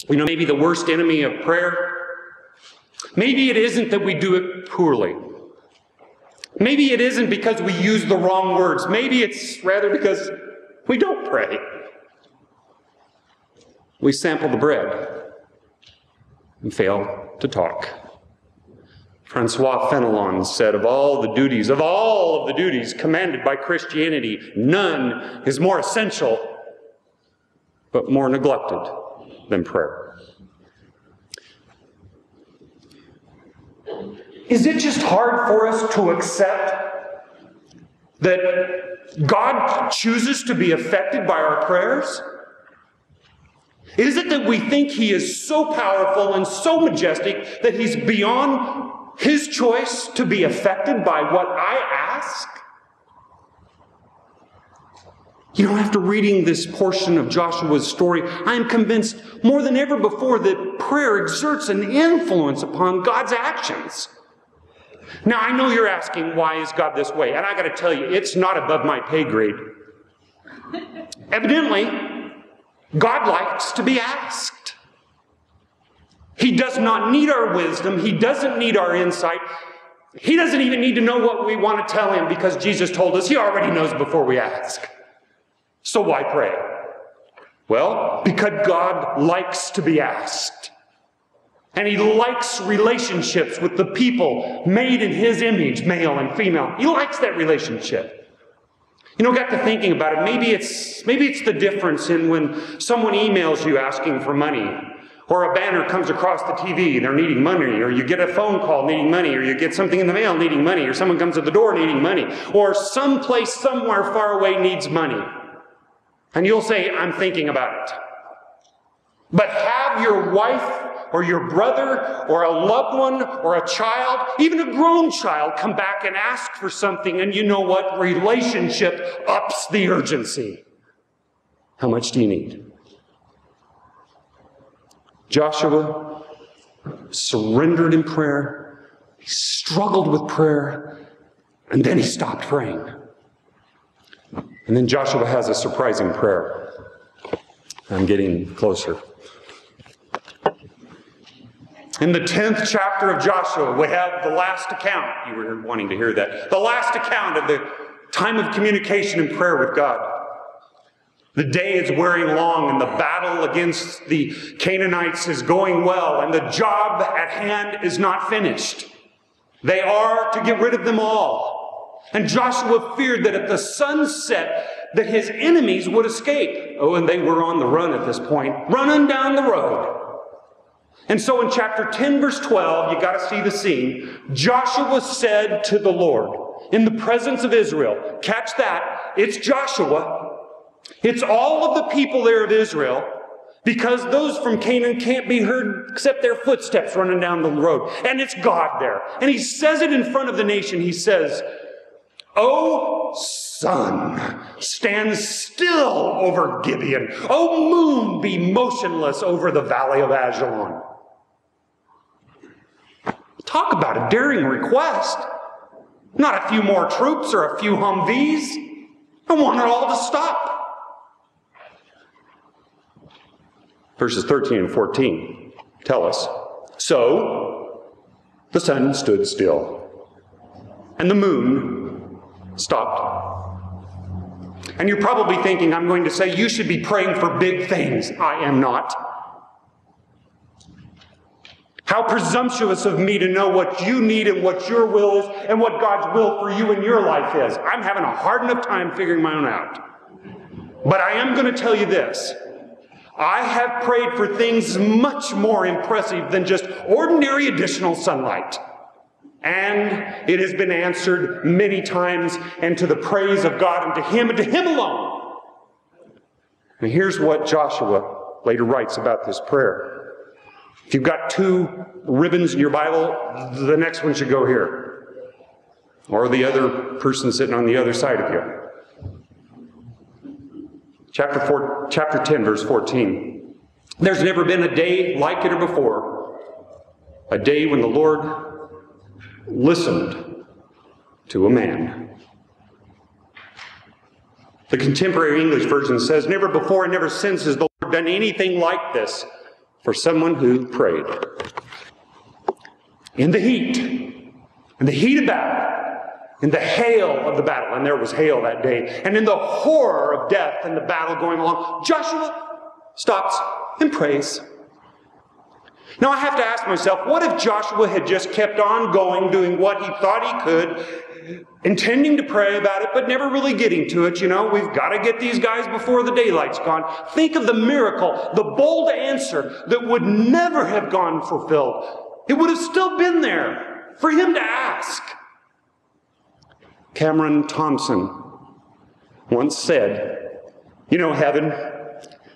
You know, maybe the worst enemy of prayer, maybe it isn't that we do it poorly. Maybe it isn't because we use the wrong words. Maybe it's rather because we don't pray. We sample the bread and fail to talk. Francois Fenelon said, of all of the duties commanded by Christianity, none is more essential but more neglected than prayer. Is it just hard for us to accept that God chooses to be affected by our prayers? Is it that we think He is so powerful and so majestic that He's beyond His choice to be affected by what I ask? You know, after reading this portion of Joshua's story, I am convinced more than ever before that prayer exerts an influence upon God's actions. Now, I know you're asking, why is God this way? And I got to tell you, it's not above my pay grade. Evidently, God likes to be asked. He does not need our wisdom. He doesn't need our insight. He doesn't even need to know what we want to tell Him, because Jesus told us He already knows before we ask. So why pray? Well, because God likes to be asked. And He likes relationships with the people made in His image, male and female. He likes that relationship. You know, got to thinking about it. Maybe it's the difference in when someone emails you asking for money, or a banner comes across the TV, they're needing money, or you get a phone call needing money, or you get something in the mail needing money, or someone comes to the door needing money, or someplace somewhere far away needs money. And you'll say, I'm thinking about it. But have your wife or your brother or a loved one or a child, even a grown child, come back and ask for something, and you know what? Relationship ups the urgency. How much do you need? Joshua surrendered in prayer. He struggled with prayer, and then he stopped praying. And then Joshua has a surprising prayer. I'm getting closer. In the 10th chapter of Joshua, we have the last account. You were wanting to hear that. The last account of the time of communication and prayer with God. The day is wearing long, and the battle against the Canaanites is going well, and the job at hand is not finished. They are to get rid of them all. And Joshua feared that at the sun set, that his enemies would escape. Oh, and they were on the run at this point, running down the road. And so in chapter 10, verse 12, you got to see the scene. Joshua said to the Lord, in the presence of Israel, catch that, it's Joshua. It's all of the people there of Israel, because those from Canaan can't be heard except their footsteps running down the road. And it's God there. And he says it in front of the nation. He says, O sun, stand still over Gibeon. O moon, be motionless over the valley of Ajalon. Talk about a daring request. Not a few more troops or a few Humvees. I want it all to stop. Verses 13 and 14 tell us, so the sun stood still, and the moon stopped. And you're probably thinking, I'm going to say, you should be praying for big things. I am not. How presumptuous of me to know what you need and what your will is and what God's will for you in your life is. I'm having a hard enough time figuring my own out. But I am going to tell you this. I have prayed for things much more impressive than just ordinary additional sunlight. And it has been answered many times, and to the praise of God and to Him alone. And here's what Joshua later writes about this prayer. If you've got 2 ribbons in your Bible, the next one should go here. Or the other person sitting on the other side of you. Chapter 10, verse 14. There's never been a day like it or before. A day when the Lord listened to a man. The contemporary English version says, never before and never since has the Lord done anything like this. for someone who prayed. In the heat of battle, in the hail of the battle, and there was hail that day, and in the horror of death and the battle going along, Joshua stops and prays. Now I have to ask myself, what if Joshua had just kept on going, doing what he thought he could, intending to pray about it, but never really getting to it? You know, we've got to get these guys before the daylight's gone. Think of the miracle, the bold answer that would never have gone fulfilled. It would have still been there for him to ask. Cameron Thompson once said, you know, heaven,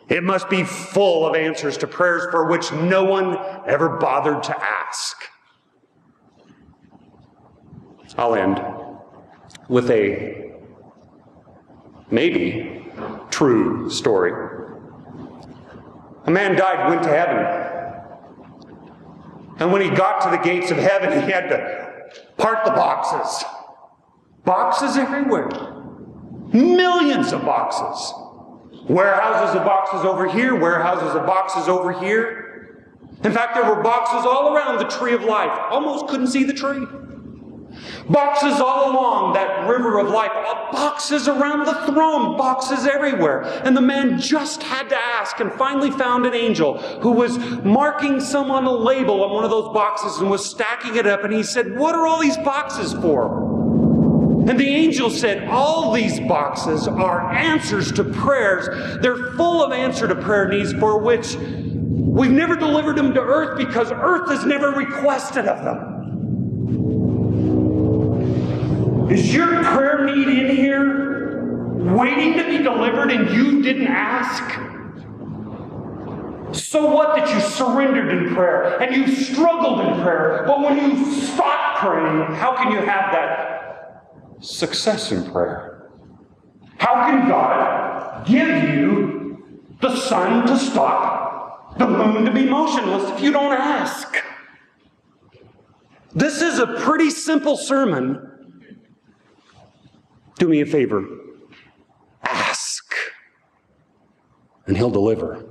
it must be full of answers to prayers for which no one ever bothered to ask. I'll end with a maybe true story. A man died, went to heaven. And when he got to the gates of heaven, he had to part the boxes. Boxes everywhere. Millions of boxes. Warehouses of boxes over here, warehouses of boxes over here. In fact, there were boxes all around the tree of life. Almost couldn't see the tree. Boxes all along that river of life. Boxes around the throne. Boxes everywhere. And the man just had to ask and finally found an angel who was marking some on a label on one of those boxes and was stacking it up. And he said, what are all these boxes for? And the angel said, all these boxes are answers to prayers. They're full of answer to prayer needs for which we've never delivered them to earth because earth has never requested of them. Is your prayer need in here waiting to be delivered and you didn't ask? So what that you surrendered in prayer and you struggled in prayer, but when you stop praying, how can you have that success in prayer? How can God give you the sun to stop, the moon to be motionless if you don't ask? This is a pretty simple sermon. Do me a favor. Ask, and He'll deliver.